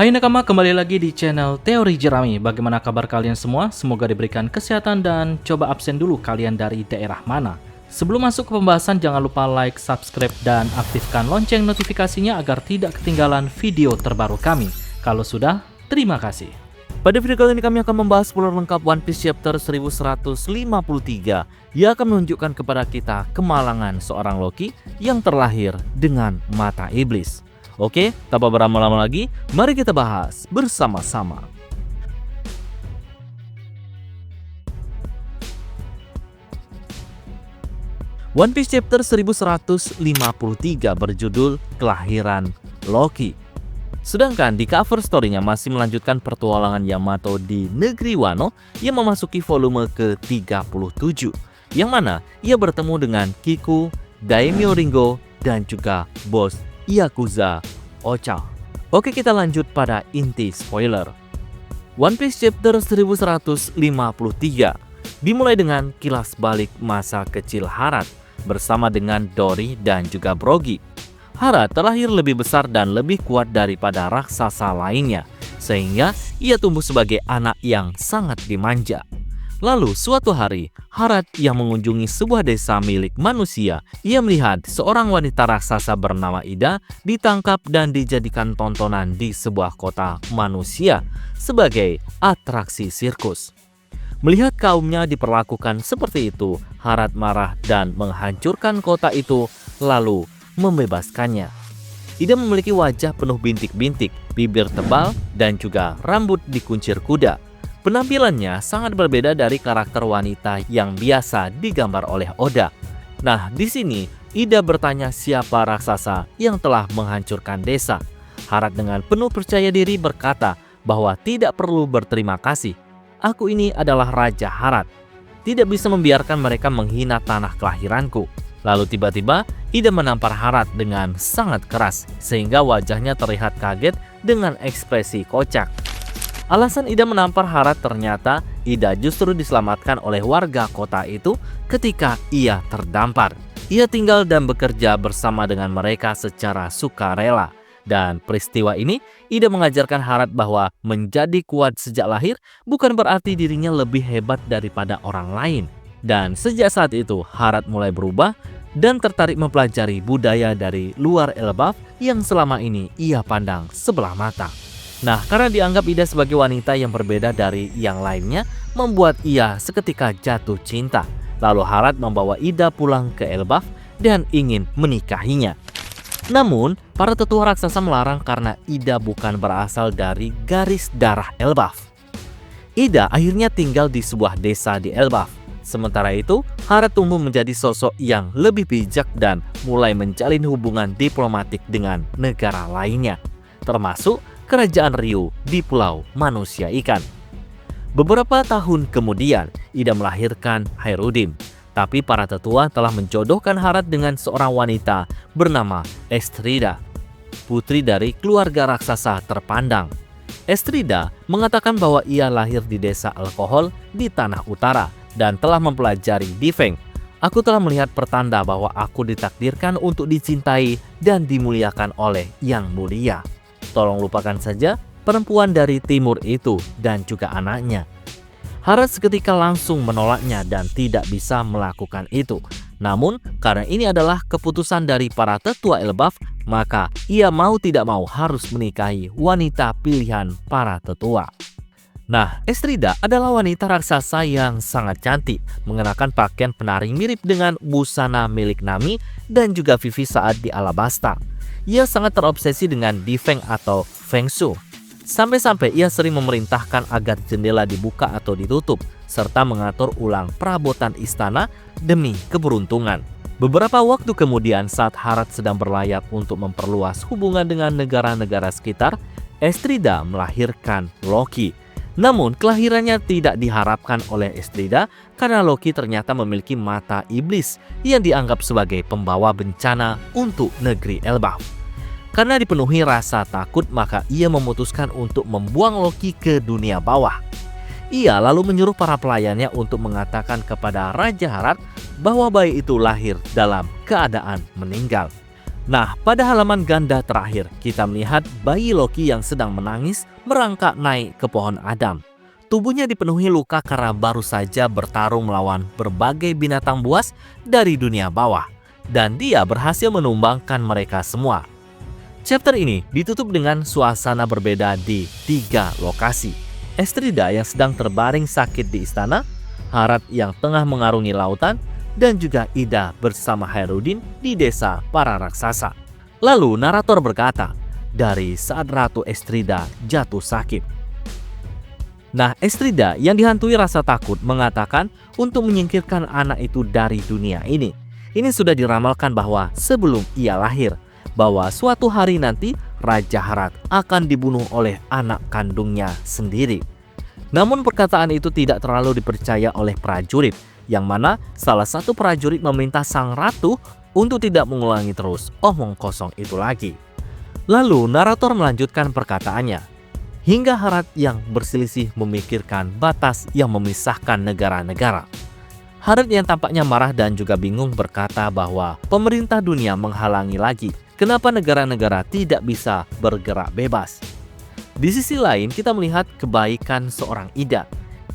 Hai nakama, kembali lagi di channel Teori Jerami. Bagaimana kabar kalian semua? Semoga diberikan kesehatan dan coba absen dulu kalian dari daerah mana. Sebelum masuk ke pembahasan, jangan lupa like, subscribe, dan aktifkan lonceng notifikasinya agar tidak ketinggalan video terbaru kami. Kalau sudah, terima kasih. Pada video kali ini kami akan membahas spoiler lengkap One Piece chapter 1153 yang akan menunjukkan kepada kita kemalangan seorang Loki yang terlahir dengan mata iblis. Oke, tanpa berlama-lama lagi, mari kita bahas bersama-sama. One Piece chapter 1153 berjudul Kelahiran Loki. Sedangkan di cover story-nya masih melanjutkan petualangan Yamato di negeri Wano yang memasuki volume ke-37, yang mana ia bertemu dengan Kiku, Daimyo Ringo, dan juga bos Yakuza Ocha. Oke, kita lanjut pada inti spoiler. One Piece chapter 1153 dimulai dengan kilas balik masa kecil Harat bersama dengan Dory dan juga Brogy. Harat terlahir lebih besar dan lebih kuat daripada raksasa lainnya, sehingga ia tumbuh sebagai anak yang sangat dimanja. Lalu suatu hari, Harat yang mengunjungi sebuah desa milik manusia, ia melihat seorang wanita raksasa bernama Ida ditangkap dan dijadikan tontonan di sebuah kota manusia sebagai atraksi sirkus. Melihat kaumnya diperlakukan seperti itu, Harat marah dan menghancurkan kota itu lalu membebaskannya. Ida memiliki wajah penuh bintik-bintik, bibir tebal, dan juga rambut dikuncir kuda. Penampilannya sangat berbeda dari karakter wanita yang biasa digambar oleh Oda. Nah, di sini Ida bertanya siapa raksasa yang telah menghancurkan desa. Harat dengan penuh percaya diri berkata bahwa tidak perlu berterima kasih. Aku ini adalah Raja Harat. Tidak bisa membiarkan mereka menghina tanah kelahiranku. Lalu tiba-tiba Ida menampar Harat dengan sangat keras sehingga wajahnya terlihat kaget dengan ekspresi kocak. Alasan Ida menampar Harat ternyata Ida justru diselamatkan oleh warga kota itu ketika ia terdampar. Ia tinggal dan bekerja bersama dengan mereka secara sukarela. Dan peristiwa ini Ida mengajarkan Harat bahwa menjadi kuat sejak lahir bukan berarti dirinya lebih hebat daripada orang lain. Dan sejak saat itu Harat mulai berubah dan tertarik mempelajari budaya dari luar Elbaf yang selama ini ia pandang sebelah mata. Nah, karena dianggap Ida sebagai wanita yang berbeda dari yang lainnya, membuat ia seketika jatuh cinta. Lalu Harat membawa Ida pulang ke Elbaf dan ingin menikahinya. Namun, para tetua raksasa melarang karena Ida bukan berasal dari garis darah Elbaf. Ida akhirnya tinggal di sebuah desa di Elbaf. Sementara itu, Harat tumbuh menjadi sosok yang lebih bijak dan mulai menjalin hubungan diplomatik dengan negara lainnya, termasuk Kerajaan Ryu di Pulau Manusia Ikan. Beberapa tahun kemudian, Ida melahirkan Hairudim. Tapi para tetua telah menjodohkan Harat dengan seorang wanita bernama Estrida, putri dari keluarga raksasa terpandang. Estrida mengatakan bahwa ia lahir di desa alkohol di Tanah Utara dan telah mempelajari Difeng. Aku telah melihat pertanda bahwa aku ditakdirkan untuk dicintai dan dimuliakan oleh Yang Mulia. Tolong lupakan saja perempuan dari timur itu dan juga anaknya. Harat seketika langsung menolaknya dan tidak bisa melakukan itu. Namun, karena ini adalah keputusan dari para tetua Elbaf, maka ia mau tidak mau harus menikahi wanita pilihan para tetua. Nah, Estrida adalah wanita raksasa yang sangat cantik, mengenakan pakaian penari mirip dengan busana milik Nami dan juga Vivi saat di Alabasta. Ia sangat terobsesi dengan Difeng atau Feng Shui. Sampai-sampai ia sering memerintahkan agar jendela dibuka atau ditutup, serta mengatur ulang perabotan istana demi keberuntungan. Beberapa waktu kemudian saat Harat sedang berlayar untuk memperluas hubungan dengan negara-negara sekitar, Estrida melahirkan Loki. Namun kelahirannya tidak diharapkan oleh Estrida karena Loki ternyata memiliki mata iblis yang dianggap sebagai pembawa bencana untuk negeri Elbaf. Karena dipenuhi rasa takut, maka ia memutuskan untuk membuang Loki ke dunia bawah. Ia lalu menyuruh para pelayannya untuk mengatakan kepada Raja Harat bahwa bayi itu lahir dalam keadaan meninggal. Nah, pada halaman ganda terakhir, kita melihat bayi Loki yang sedang menangis merangkak naik ke pohon Adam. Tubuhnya dipenuhi luka karena baru saja bertarung melawan berbagai binatang buas dari dunia bawah. Dan dia berhasil menumbangkan mereka semua. Chapter ini ditutup dengan suasana berbeda di 3 lokasi. Estrida yang sedang terbaring sakit di istana, Harad yang tengah mengarungi lautan, dan juga Ida bersama Hairudin di desa para raksasa. Lalu narator berkata, dari saat Ratu Estrida jatuh sakit. Nah, Estrida yang dihantui rasa takut mengatakan untuk menyingkirkan anak itu dari dunia ini. Ini sudah diramalkan bahwa sebelum ia lahir, bahwa suatu hari nanti Raja Harad akan dibunuh oleh anak kandungnya sendiri. Namun perkataan itu tidak terlalu dipercaya oleh prajurit, yang mana salah satu prajurit meminta sang ratu untuk tidak mengulangi terus omong kosong itu lagi. Lalu narator melanjutkan perkataannya, hingga Harad yang berselisih memikirkan batas yang memisahkan negara-negara. Harad yang tampaknya marah dan juga bingung berkata bahwa pemerintah dunia menghalangi lagi. Kenapa negara-negara tidak bisa bergerak bebas? Di sisi lain kita melihat kebaikan seorang Ida.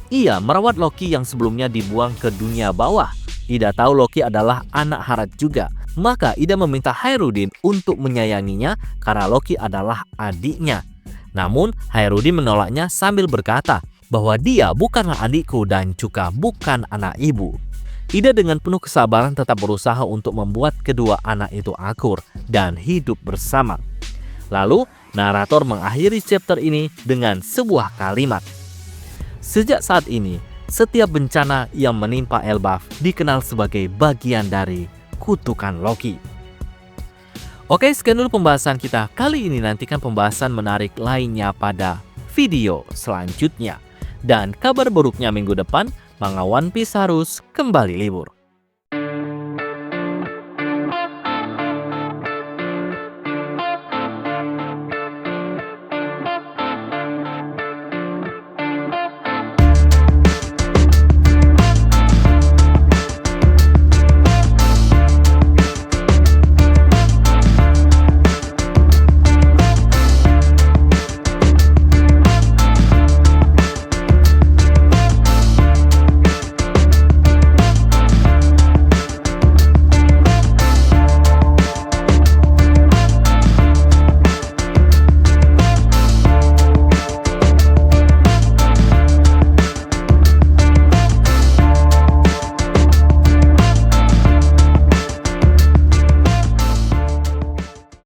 Ia merawat Loki yang sebelumnya dibuang ke dunia bawah. Ida tahu Loki adalah anak Harad juga. Maka Ida meminta Hairudin untuk menyayanginya karena Loki adalah adiknya. Namun Hairudin menolaknya sambil berkata bahwa dia bukanlah adikku dan juga bukan anak ibu. Ida dengan penuh kesabaran tetap berusaha untuk membuat kedua anak itu akur dan hidup bersama. Lalu narator mengakhiri chapter ini dengan sebuah kalimat. Sejak saat ini, setiap bencana yang menimpa Elbaf dikenal sebagai bagian dari kutukan Loki. Oke, sekian dulu pembahasan kita kali ini. Nantikan pembahasan menarik lainnya pada video selanjutnya. Dan kabar buruknya minggu depan, manga One Piece harus kembali libur.